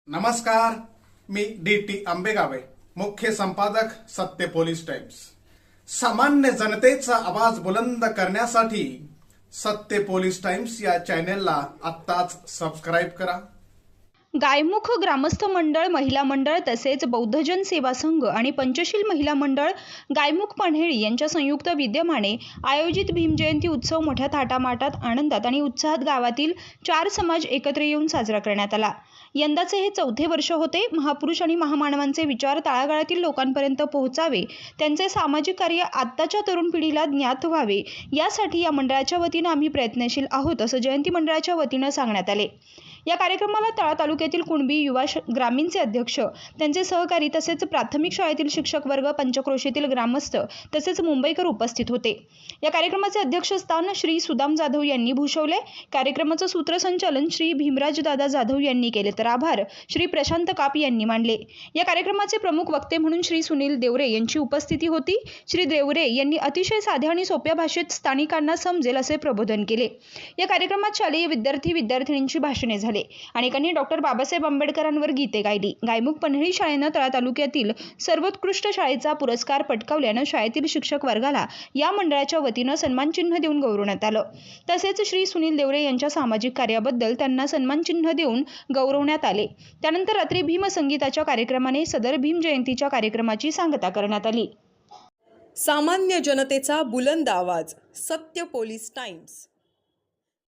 नमस्कार, मी डी.टी. आंबेगावे, मुख्य संपादक सत्य पोलीस टाइम्स। सामान्य जनतेचा आवाज बुलंद करण्यासाठी सत्य पोलीस टाइम्स या चॅनेलला आत्ताच सबस्क्राईब करा। गायमुख ग्रामस्थ मंडळ, महिला मंडळ तसेच बौद्धजन सेवा संघ आणि पंचशील महिला मंडळ गायमुख पन्हेळी यांच्या संयुक्त विद्यमाने आयोजित भीम जयंती उत्सव मोठ्या थाटामाटात, आनंदात आणि उत्साहात गावातील 4 समाज एकत्र येऊन साजरा करण्यात आला। यंदाचे हे 4थे वर्ष होते। महापुरुष आणि महामानवांचे विचार तळागाळातील लोकांपर्यंत पोहोचावे, त्यांचे सामाजिक कार्य आत्ताच्या तरुण पिढीला ज्ञात व्हावे, यासाठी या मंडळाच्या वतीने आम्ही प्रयत्नशील आहोत, असं जयंती मंडळाच्या वतीने सांगण्यात आले। या कार्यक्रमाला तळा तालुक्यातील कुणबी युवा ग्रामीणचे अध्यक्ष, त्यांचे सहकारी तसेच प्राथमिक शाळेतील शिक्षक वर्ग, पंचक्रोशीतील ग्रामस्थ तसेच मुंबईकर उपस्थित होते। या कार्यक्रमाचे अध्यक्षस्थान श्री सुदाम जाधव यांनी भूषवले। कार्यक्रमाचं सूत्रसंचालन श्री भीमराज दादा जाधव यांनी केले, तर आभार श्री प्रशांत काप यांनी मानले। या कार्यक्रमाचे प्रमुख वक्ते म्हणून श्री सुनील देवरे यांची उपस्थिती होती। श्री देवरे यांनी अतिशय साध्या आणि सोप्या भाषेत स्थानिकांना समजेल असे प्रबोधन केले। या कार्यक्रमात शालेय विद्यार्थी-विद्यार्थिनींची भाषणे झाली। अनेकांनी डॉक्टर बाबासाहेब आंबेडकरांवर गीते गायली। गायमुख पन्हेळी शाळेनं तळा तालुक्यातील सर्वोत्कृष्ट शाळेचा पुरस्कार पटकावल्यानं शाळेतील शिक्षक वर्गाला या मंडळाच्या वतीनं सन्मानचिन्ह देऊन गौरवण्यात आलं। तसेच श्री सुनील देवरे यांच्या सामाजिक कार्याबद्दल त्यांना सन्मानचिन्ह देऊन गौरवण्यात आले। त्यानंतर रात्री भीम संगीताच्या कार्यक्रमाने सदर भीम जयंतीच्या कार्यक्रमाची सांगता करण्यात आली। सामान्य जनतेचा बुलंद आवाज, सत्य पोलीस टाइम्स।